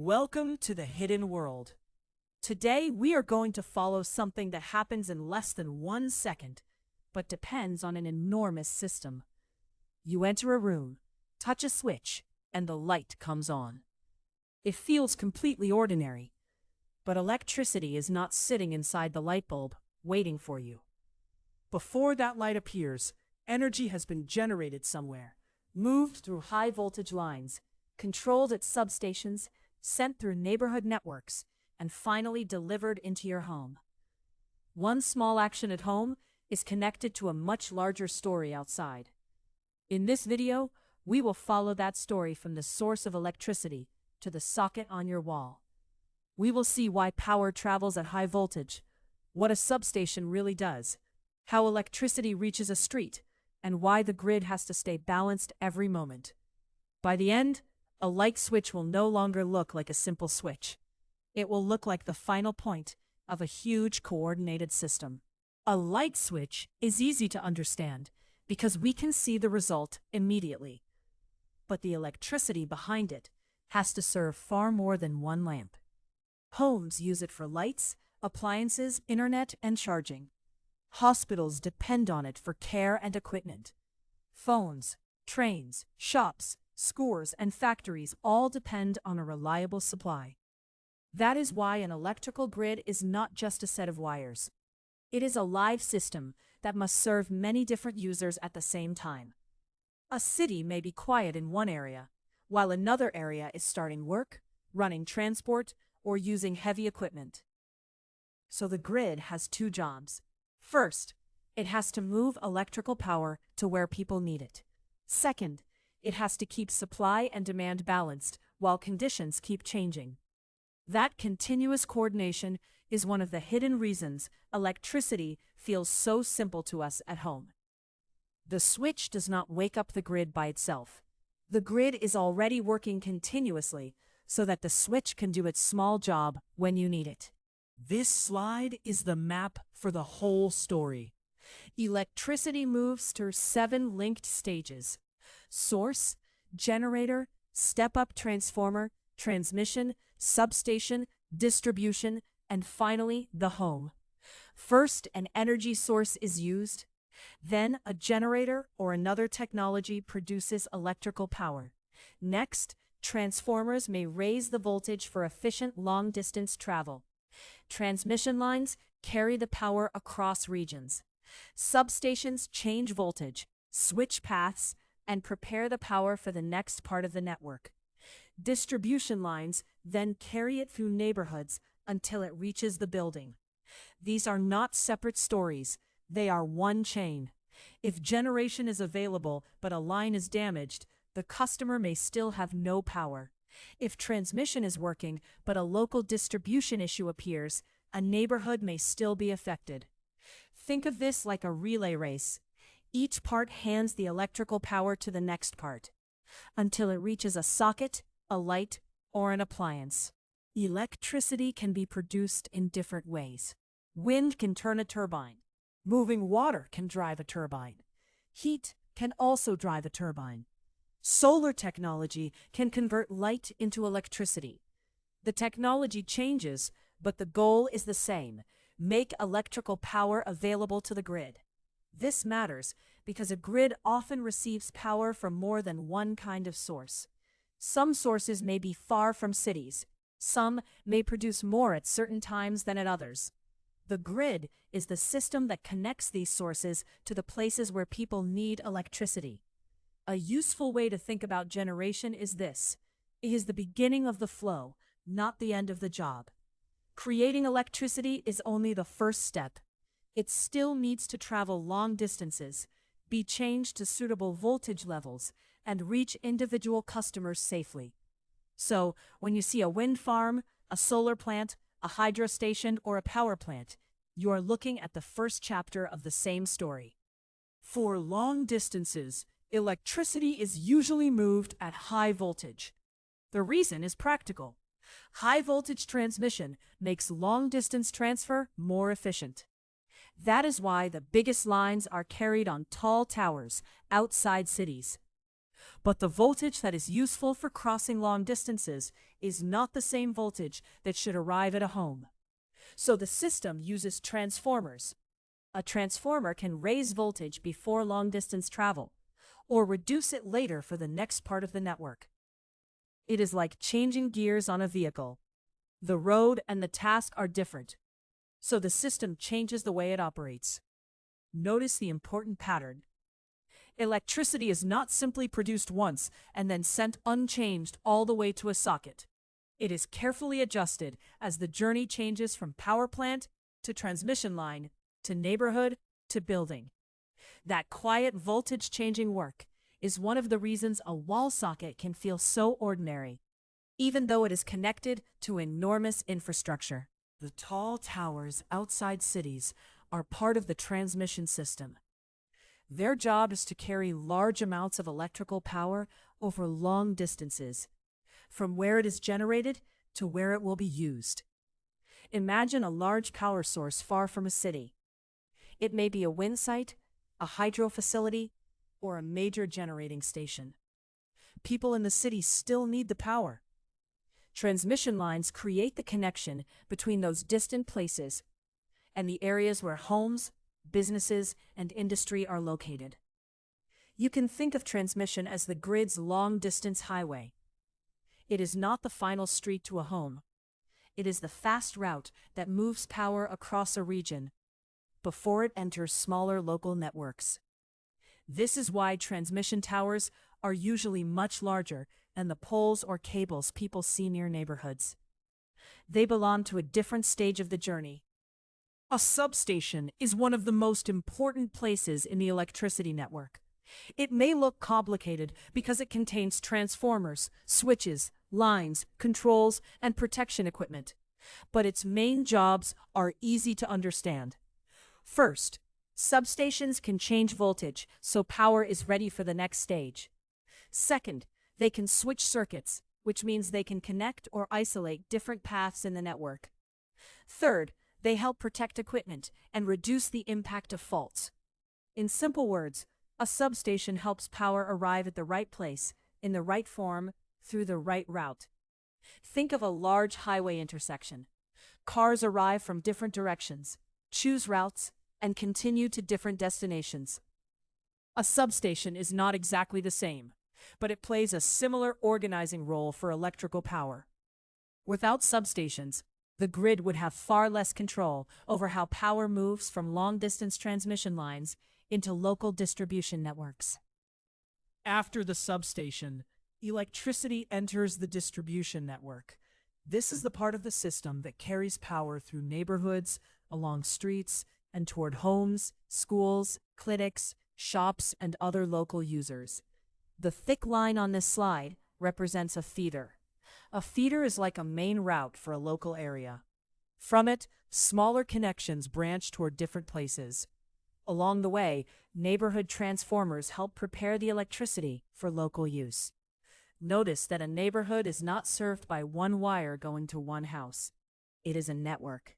Welcome to the hidden world. Today, we are going to follow something that happens in less than 1 second, but depends on an enormous system. You enter a room, touch a switch, and the light comes on. It feels completely ordinary, but electricity is not sitting inside the light bulb, waiting for you. Before that light appears, energy has been generated somewhere, moved through high voltage lines, controlled at substations, sent through neighborhood networks, and finally delivered into your home. One small action at home is connected to a much larger story outside. In this video, we will follow that story from the source of electricity to the socket on your wall. We will see why power travels at high voltage, what a substation really does, how electricity reaches a street, and why the grid has to stay balanced every moment. By the end, a light switch will no longer look like a simple switch. It will look like the final point of a huge coordinated system. A light switch is easy to understand because we can see the result immediately. But the electricity behind it has to serve far more than one lamp. Homes use it for lights, appliances, internet, and charging. Hospitals depend on it for care and equipment. Phones, trains, shops, schools, and factories all depend on a reliable supply. That is why an electrical grid is not just a set of wires. It is a live system that must serve many different users at the same time. A city may be quiet in one area, while another area is starting work, running transport, or using heavy equipment. So the grid has two jobs. First, it has to move electrical power to where people need it. Second, it has to keep supply and demand balanced while conditions keep changing. That continuous coordination is one of the hidden reasons electricity feels so simple to us at home. The switch does not wake up the grid by itself. The grid is already working continuously so that the switch can do its small job when you need it. This slide is the map for the whole story. Electricity moves through 7 linked stages: source, generator, step-up transformer, transmission, substation, distribution, and finally the home. First, an energy source is used. Then, a generator or another technology produces electrical power. Next, transformers may raise the voltage for efficient long-distance travel. Transmission lines carry the power across regions. Substations change voltage, switch paths, and prepare the power for the next part of the network. Distribution lines then carry it through neighborhoods until it reaches the building. These are not separate stories, they are one chain. If generation is available but a line is damaged, the customer may still have no power. If transmission is working but a local distribution issue appears, a neighborhood may still be affected. Think of this like a relay race. Each part hands the electrical power to the next part, until it reaches a socket, a light, or an appliance. Electricity can be produced in different ways. Wind can turn a turbine. Moving water can drive a turbine. Heat can also drive a turbine. Solar technology can convert light into electricity. The technology changes, but the goal is the same: make electrical power available to the grid. This matters because a grid often receives power from more than one kind of source. Some sources may be far from cities. Some may produce more at certain times than at others. The grid is the system that connects these sources to the places where people need electricity. A useful way to think about generation is this: it is the beginning of the flow, not the end of the job. Creating electricity is only the first step. It still needs to travel long distances, be changed to suitable voltage levels, and reach individual customers safely. So, when you see a wind farm, a solar plant, a hydro station, or a power plant, you are looking at the first chapter of the same story. For long distances, electricity is usually moved at high voltage. The reason is practical. High voltage transmission makes long-distance transfer more efficient. That is why the biggest lines are carried on tall towers outside cities. But the voltage that is useful for crossing long distances is not the same voltage that should arrive at a home. So the system uses transformers. A transformer can raise voltage before long-distance travel, or reduce it later for the next part of the network. It is like changing gears on a vehicle. The road and the task are different, so the system changes the way it operates. Notice the important pattern. Electricity is not simply produced once and then sent unchanged all the way to a socket. It is carefully adjusted as the journey changes from power plant to transmission line to neighborhood to building. That quiet voltage-changing work is one of the reasons a wall socket can feel so ordinary, even though it is connected to enormous infrastructure. The tall towers outside cities are part of the transmission system. Their job is to carry large amounts of electrical power over long distances, from where it is generated to where it will be used. Imagine a large power source far from a city. It may be a wind site, a hydro facility, or a major generating station. People in the city still need the power. Transmission lines create the connection between those distant places and the areas where homes, businesses, and industry are located. You can think of transmission as the grid's long-distance highway. It is not the final street to a home. It is the fast route that moves power across a region before it enters smaller local networks. This is why transmission towers are usually much larger than the poles or cables people see near neighborhoods. They belong to a different stage of the journey. A substation is one of the most important places in the electricity network. It may look complicated because it contains transformers, switches, lines, controls, and protection equipment. But its main jobs are easy to understand. First, substations can change voltage so power is ready for the next stage. Second, they can switch circuits, which means they can connect or isolate different paths in the network. Third, they help protect equipment and reduce the impact of faults. In simple words, a substation helps power arrive at the right place, in the right form, through the right route. Think of a large highway intersection. Cars arrive from different directions, choose routes, and continue to different destinations. A substation is not exactly the same, but it plays a similar organizing role for electrical power. Without substations, the grid would have far less control over how power moves from long-distance transmission lines into local distribution networks. After the substation, electricity enters the distribution network. This is the part of the system that carries power through neighborhoods, along streets, and toward homes, schools, clinics, shops, and other local users. The thick line on this slide represents a feeder. A feeder is like a main route for a local area. From it, smaller connections branch toward different places. Along the way, neighborhood transformers help prepare the electricity for local use. Notice that a neighborhood is not served by one wire going to one house. It is a network.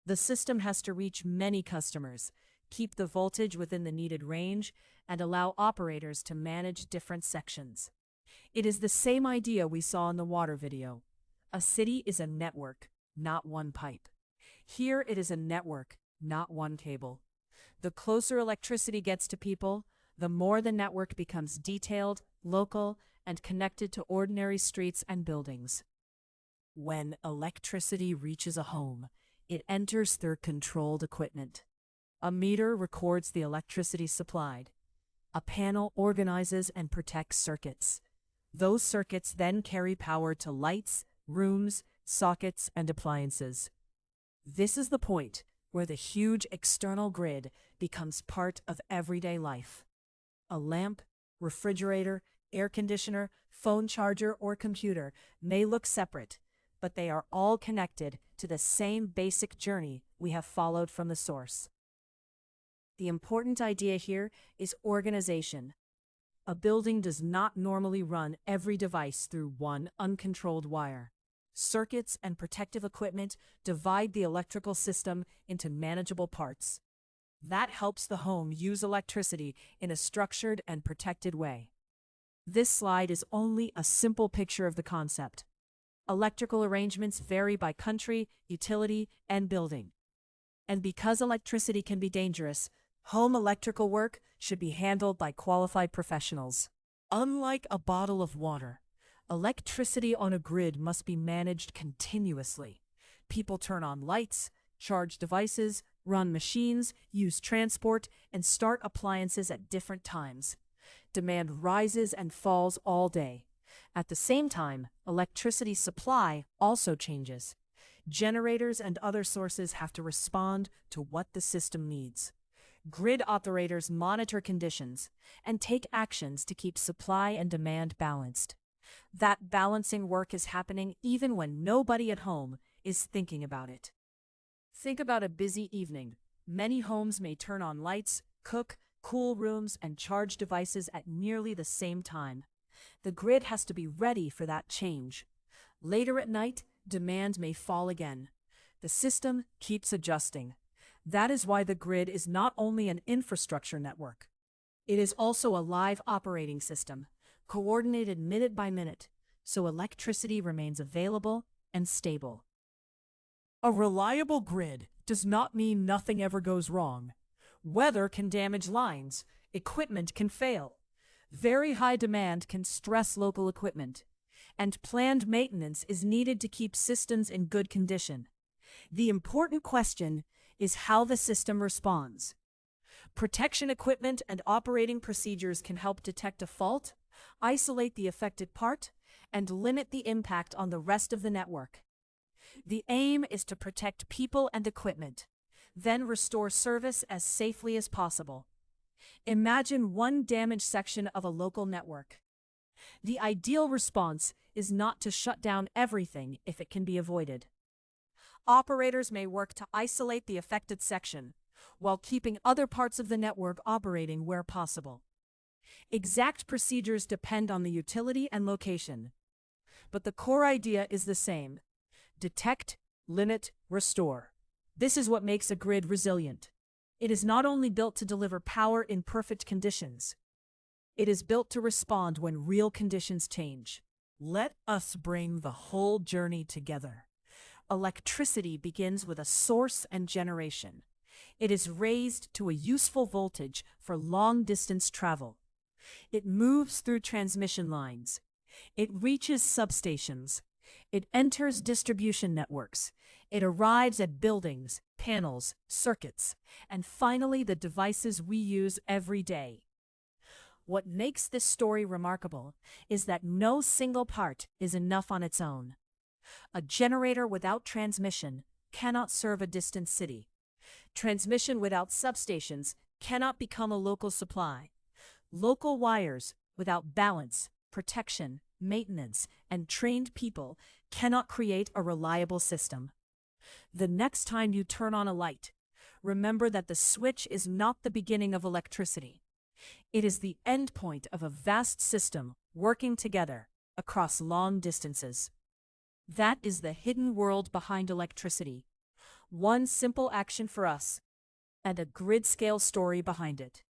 The system has to reach many customers, keep the voltage within the needed range, and allow operators to manage different sections. It is the same idea we saw in the water video. A city is a network, not one pipe. Here it is a network, not one cable. The closer electricity gets to people, the more the network becomes detailed, local, and connected to ordinary streets and buildings. When electricity reaches a home, it enters through controlled equipment. A meter records the electricity supplied. A panel organizes and protects circuits. Those circuits then carry power to lights, rooms, sockets, and appliances. This is the point where the huge external grid becomes part of everyday life. A lamp, refrigerator, air conditioner, phone charger, or computer may look separate, but they are all connected to the same basic journey we have followed from the source. The important idea here is organization. A building does not normally run every device through one uncontrolled wire. Circuits and protective equipment divide the electrical system into manageable parts. That helps the home use electricity in a structured and protected way. This slide is only a simple picture of the concept. Electrical arrangements vary by country, utility, and building. And because electricity can be dangerous, home electrical work should be handled by qualified professionals. Unlike a bottle of water, electricity on a grid must be managed continuously. People turn on lights, charge devices, run machines, use transport, and start appliances at different times. Demand rises and falls all day. At the same time, electricity supply also changes. Generators and other sources have to respond to what the system needs. Grid operators monitor conditions and take actions to keep supply and demand balanced. That balancing work is happening even when nobody at home is thinking about it. Think about a busy evening. Many homes may turn on lights, cook, cool rooms, and charge devices at nearly the same time. The grid has to be ready for that change. Later at night, demand may fall again. The system keeps adjusting. That is why the grid is not only an infrastructure network. It is also a live operating system, coordinated minute by minute, so electricity remains available and stable. A reliable grid does not mean nothing ever goes wrong. Weather can damage lines, equipment can fail. Very high demand can stress local equipment, and planned maintenance is needed to keep systems in good condition. The important question is how the system responds. Protection equipment and operating procedures can help detect a fault, isolate the affected part, and limit the impact on the rest of the network. The aim is to protect people and equipment, then restore service as safely as possible. Imagine one damaged section of a local network. The ideal response is not to shut down everything if it can be avoided. Operators may work to isolate the affected section, while keeping other parts of the network operating where possible. Exact procedures depend on the utility and location, but the core idea is the same: detect, limit, restore. This is what makes a grid resilient. It is not only built to deliver power in perfect conditions, it is built to respond when real conditions change. Let us bring the whole journey together. Electricity begins with a source and generation. It is raised to a useful voltage for long-distance travel. It moves through transmission lines. It reaches substations. It enters distribution networks. It arrives at buildings, panels, circuits, and finally the devices we use every day. What makes this story remarkable is that no single part is enough on its own. A generator without transmission cannot serve a distant city. Transmission without substations cannot become a local supply. Local wires without balance, protection, maintenance, and trained people cannot create a reliable system. The next time you turn on a light, remember that the switch is not the beginning of electricity. It is the end point of a vast system working together across long distances. That is the hidden world behind electricity. One simple action for us, and a grid-scale story behind it.